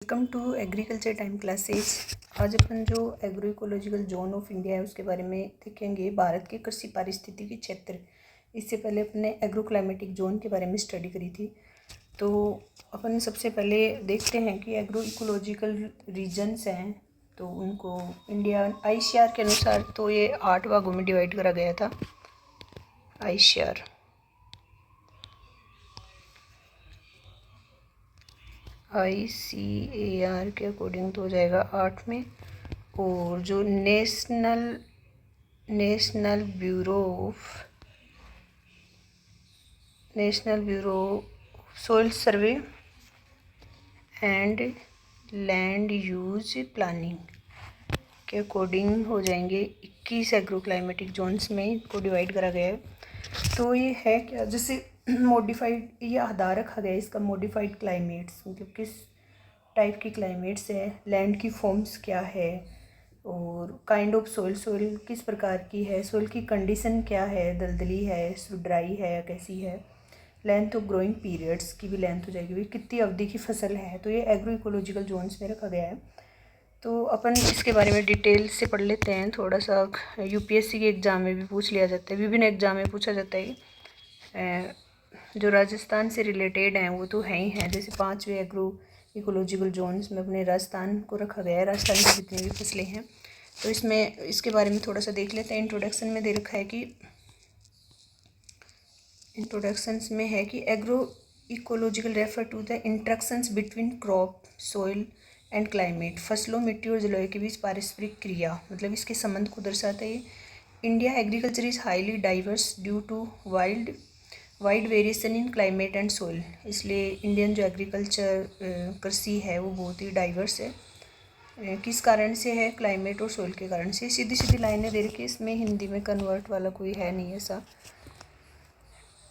Welcome to agriculture time classes. आज अपन जो agro ecological zone of India है उसके बारे में देखेंगे। भारत के कृषि पारिस्थितिकी क्षेत्र, इससे पहले अपने एग्रो क्लाइमेटिक जोन के बारे में स्टडी करी थी। तो अपन सबसे पहले देखते हैं कि एग्रो इकोलॉजिकल रीजन्स हैं तो उनको इंडिया ICAR के अनुसार तो ये 8 भागों में डिवाइड करा गया था। ICAR के अकॉर्डिंग तो हो जाएगा 8 में। और जो national bureau soil survey and land use planning के अकॉर्डिंग हो जाएंगे 21 एग्रो क्लाइमेटिक जोन्स में इनको डिवाइड करा गया है। तो ये है क्या, जैसे मॉडिफाइड, ये आधार रखा गया है इसका मॉडिफाइड क्लाइमेट्स, मतलब किस टाइप की क्लाइमेट्स है, लैंड की फॉर्म्स क्या है और काइंड ऑफ सोइल किस प्रकार की है, सोइल की कंडीशन क्या है, दलदली है, ड्राई है, कैसी है, लेंथ ऑफ ग्रोइंग पीरियड्स की भी लेंथ हो जाएगी, कितनी अवधि की फसल है। तो ये एग्रो इकोलॉजिकल जोन्स में रखा गया है। तो अपन इसके बारे में डिटेल से पढ़ लेते हैं थोड़ा सा। UPSC के एग्ज़ाम में भी पूछ लिया जाता है, विभिन्न एग्ज़ाम में पूछा जाता है। जो राजस्थान से रिलेटेड हैं वो तो हैं ही हैं, जैसे 5वें एग्रो इकोलॉजिकल जोन्स में अपने राजस्थान को रखा गया है, राजस्थान की जितनी भी फसलें हैं। तो इसमें इसके बारे में थोड़ा सा देख लेते हैं। इंट्रोडक्शन में दे रखा है कि इंट्रोडक्शंस में है कि agro ecological refer to the interactions between crop, soil and climate. फसलों, मिट्टी और जलवायु के बीच पारस्परिक क्रिया, मतलब इसके संबंध को दर्शाता है। India agriculture is highly diverse due to wide variation in climate and soil. इसलिए इंडियन जो एग्रीकल्चर कृषि है वो बहुत ही डाइवर्स है। किस कारण से है? क्लाइमेट और सोइल के कारण से। सीधी सीधी लाइनें दे रखी है, इसमें हिंदी में कन्वर्ट वाला कोई है नहीं ऐसा।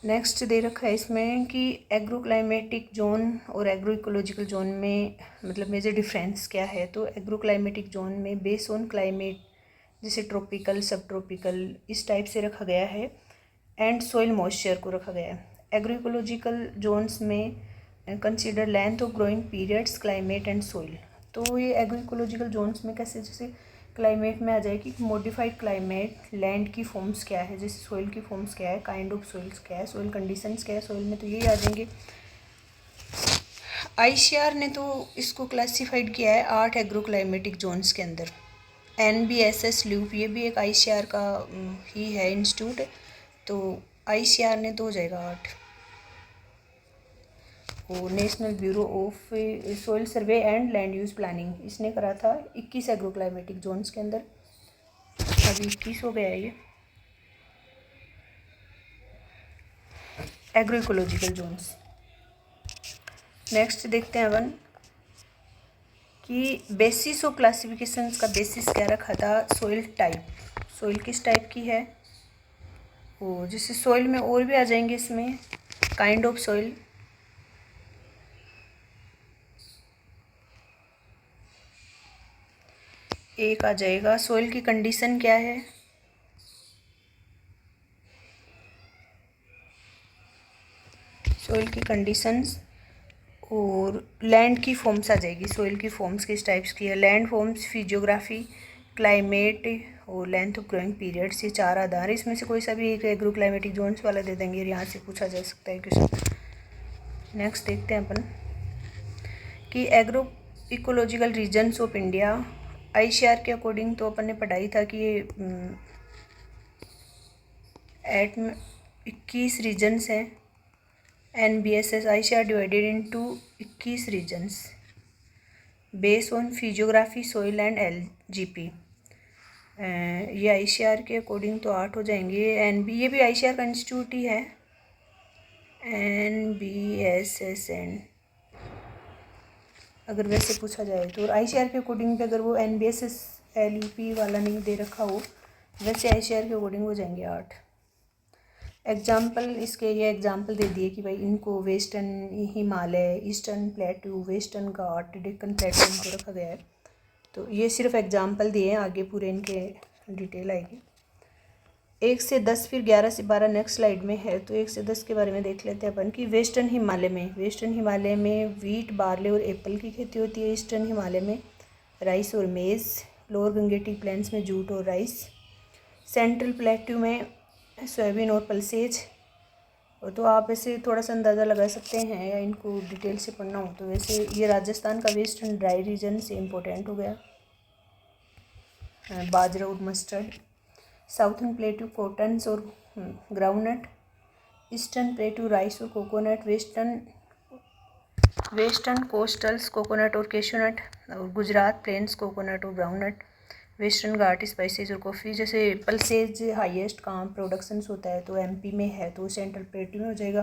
नेक्स्ट दे रखा है इसमें कि एग्रो क्लाइमेटिक जोन और एग्रो इकोलॉजिकल जोन में मतलब मेजर डिफरेंस क्या है। तो एग्रो क्लाइमेटिक जोन में बेस ऑन क्लाइमेट, जैसे ट्रॉपिकल, सब ट्रॉपिकल, इस टाइप से रखा गया है, एंड सोइल मॉइस्चर को रखा गया है। एग्रो इकोलॉजिकल जोन्स में consider length of growing periods, climate and soil. तो ये एग्रो इकोलॉजिकल जोन्स में कैसे, जैसे क्लाइमेट में आ जाएगी मॉडिफाइड क्लाइमेट, लैंड की फॉर्म्स क्या है, जैसे सोइल की फॉर्म्स क्या है, काइंड ऑफ सोइल्स क्या है, सोइल कंडीशंस क्या है सोइल में, तो ये आ जाएंगे। ICAR ने तो इसको क्लासिफाइड किया है 8 एग्रो क्लाइमेटिक जोन्स के अंदर। NBSS लूप, ये भी एक ICAR का ही है इंस्टीट्यूट, तो ICAR ने तो हो जाएगा 8। वो national bureau of soil survey and land use planning, इसने करा था 21 एग्रो क्लाइमेटिक जोन्स के अंदर। अभी 21 हो गया है ये एग्रो इकोलॉजिकल जोन्स। नेक्स्ट देखते हैं अपन कि बेसिस ऑफ क्लासिफिकेशंस का बेसिस क्या रखा था। सोइल टाइप, सोइल किस टाइप की है वो, जैसे सोइल में और भी आ जाएंगे इसमें काइंड ऑफ सोइल, एक आ जाएगा सोइल की कंडीशन क्या है, सोइल की कंडीशंस, और लैंड की फॉर्म्स आ जाएगी। सोइल की फॉर्म्स किस टाइप्स की है, लैंड फॉर्म्स, फिजियोग्राफी, क्लाइमेट और लेंथ ऑफ ग्रोइंग पीरियड्स, ये 4 आधार। इसमें से कोई सा भी एक एग्रो क्लाइमेटिक जोन्स वाला दे देंगे, यहाँ से पूछा जा सकता है क्वेश्चन। नेक्स्ट देखते हैं अपन कि agro ecological regions of India. ICAR के अकॉर्डिंग तो अपन ने पढ़ाई था कि ये 21 रीजन्स हैं। NBSS ICAR divided into 21 regions base on physiography, soil and LGP। ये ICAR के अकॉर्डिंग तो 8 हो जाएंगे। ये भी ICAR का इंस्टीट्यूट ही है, NBSSN अगर वैसे पूछा जाए तो। और ICAR के अकॉर्डिंग पे अगर वो NBSS LUP वाला नहीं दे रखा हो, वैसे ICAR के अकॉर्डिंग हो जाएंगे 8। एग्जाम्पल इसके ये एग्जाम्पल दे दिए कि भाई इनको western Himalaya, eastern plateau, western ghat, Deccan plateau इनको रखा गया है। तो ये सिर्फ एग्जाम्पल दिए हैं, आगे पूरे इनके डिटेल आएगी। 1 से 10 फिर 11 से 12 नेक्स्ट स्लाइड में है। तो 1 से 10 के बारे में देख लेते हैं अपन कि वेस्टर्न हिमालय में वीट, बार्ले और एप्पल की खेती होती है। ईस्टर्न हिमालय में राइस और मेज़। लोअर गंगेटिक प्लेन्स में जूट और राइस। सेंट्रल प्लेट्यू में सोयाबीन और पल्सेज। तो आप ऐसे थोड़ा सा अंदाज़ा लगा सकते हैं या इनको डिटेल से पढ़ना हो तो वैसे ये राजस्थान का वेस्टर्न ड्राई रीजन से इम्पोर्टेंट हो गया। बाजरा और मस्टर्ड। साउथर्न प्लेट्यू कॉटन्स और ग्राउंडनट। ईस्टर्न प्लेट्यू राइस और कोकोनट। वेस्टर्न कोस्टल्स कोकोनट और कैशूनट। और गुजरात प्लेन्स कोकोनट और ग्राउंडनट। वेस्टर्न घाट स्पाइसेस और कॉफ़ी। जैसे पल्सेज हाईएस्ट कहाँ प्रोडक्शंस होता है तो एमपी में है तो सेंट्रल प्लेट्यू में हो जाएगा।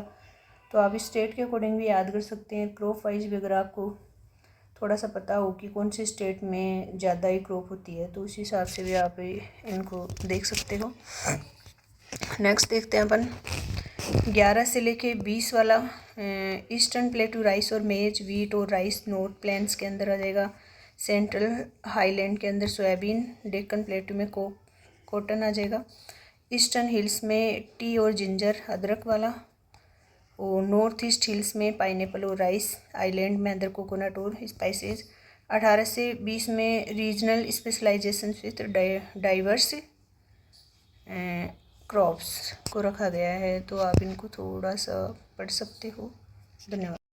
तो आप स्टेट के अकॉर्डिंग भी याद कर सकते हैं। क्रॉप वाइज भी अगर आपको थोड़ा सा पता हो कि कौन से स्टेट में ज़्यादा ही क्रॉप होती है तो उस हिसाब से भी आप इनको देख सकते हो। नेक्स्ट देखते हैं अपन 11 से लेके 20 वाला। ईस्टर्न प्लेट्यू राइस और मेज, वीट और राइस नॉर्थ प्लेन्स के अंदर आ जाएगा। सेंट्रल हाईलैंड के अंदर सोयाबीन। डेक्कन प्लेट्यू में कॉटन आ जाएगा। ईस्टर्न हिल्स में टी और जिंजर अदरक वाला। और नॉर्थ ईस्ट हिल्स में पाइनएप्पल और राइस। आइलैंड में अंदर कोकोनट और स्पाइसेस। 18 से 20 में regional specialisation with diverse crops को रखा गया है। तो आप इनको थोड़ा सा पढ़ सकते हो। धन्यवाद।